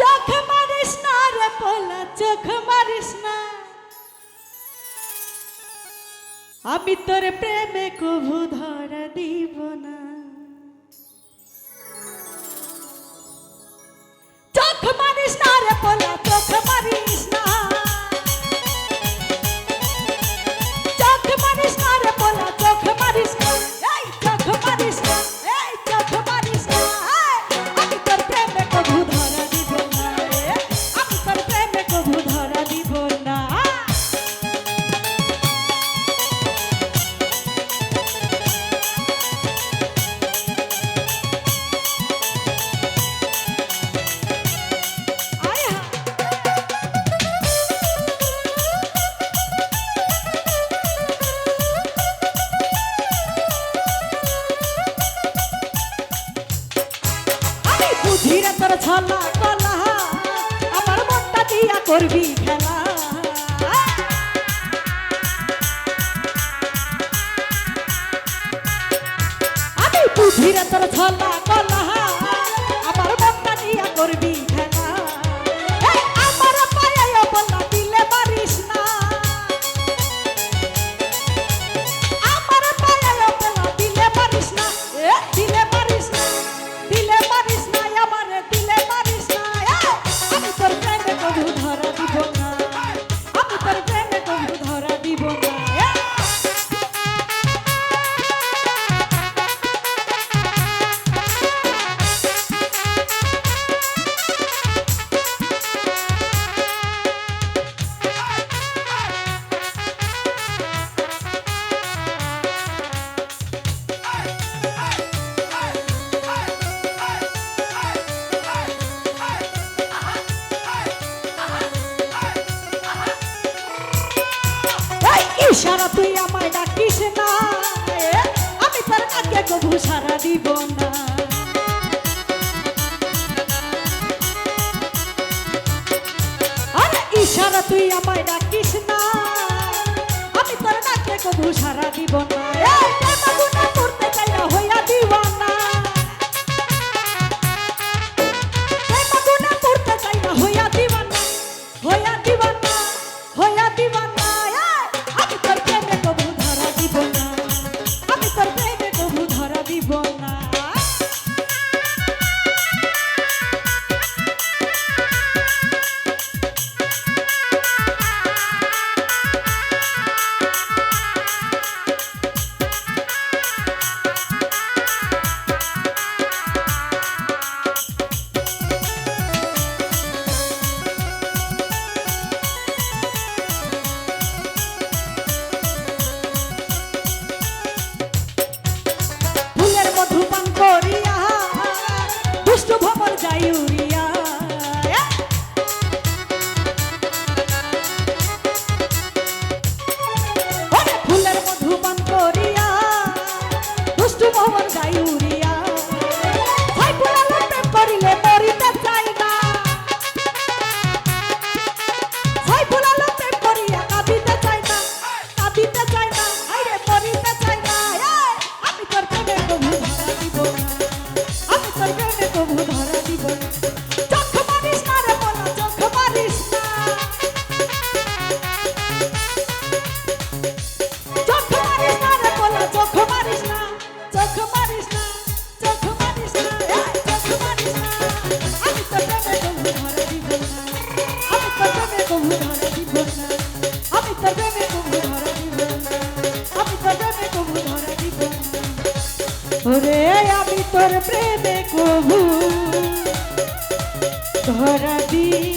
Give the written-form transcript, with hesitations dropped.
চোখ মারিস না রে পোলা, চোখ মারিস না, আমি তোর প্রেমে কভু ধরা দিব না। চোখ মারিস না রে পোলা, চোখ মারিস না, চোখ মারিস না রে পোলা, চোখ মারিস না, এই চোখ মারিস না, এই চোখ মারিস না, আমি তোর প্রেমে কভু ধরা দিব না, আমি তোর প্রেমে কভু ধরা দিব না। বুঝিরে তোর ছলা কলা, আমার মনটা দিয়া করবি খেলা, আমি বুঝিরে তোর ছলা কলা, আমার মনটা দিয়া করবি খেলা, আমার পায়ে বলা দিলে মারিস না, আমার পায়ে বলা দিলে মারিস না, দিলে মারিস না, দিলে মারিস না, আমারে দিলে মারিস না, আমি তোর প্রেমে কভু ধরা দিব না, আমি তোর প্রেমে কভু ধরা দিব না। ইশারা তুই আমায় ডাকিস না, আমি তোর ডাকে কভু সারা দিব না, আরে ইশারা তুই আমায় ডাকিস না, আমি তোর ডাকে কভু সারা দিব না, প্রেমগুনা করতে চাই না হইয়া দিওয়ানা, প্রেমগুনা করতে চাই না হইয়া দিওয়ানা, হইয়া দিওয়ানা, হইয়া দিওয়ানা, আমি তোর প্রেমে কভু ধরা দিব না, আমি তোর প্রেমে কভু ধরা দিব না। ধূপান করিয়া দুষ্ট ভ্রমর যাই উড়িয়া, ফুলের মধুপান করিয়া দুষ্ট ভ্রমর যাই উড়িয়া, প্রেম করিলে মরিতে চাই না, প্রেম করিয়া কাঁদিতে চাই না, কাঁদিতে চাই না, আরে মরিতে চাই না, আমি তোর প্রেমে কভু ধরা দিব না, আমি তোর প্রেমে কভু ধরা দিব না। চোখ মারিস না রে পোলা, চোখ মারিস না, চোখ মারিস না রে পোলা, চোখ মারিস না, চোখ মারিস না, চোখ মারিস না, চোখ মারিস না, আমি তোর প্রেমে কভু ধরা দিব না, আমি তোর প্রেমে কভু ধরা দিব না, আমি তোর প্রেমে কভু ধরা দিব না, আমি তোর প্রেমে কভু ধরা দিব না, ওরে আমি তোর প্রেমে কভু ধরা দিব।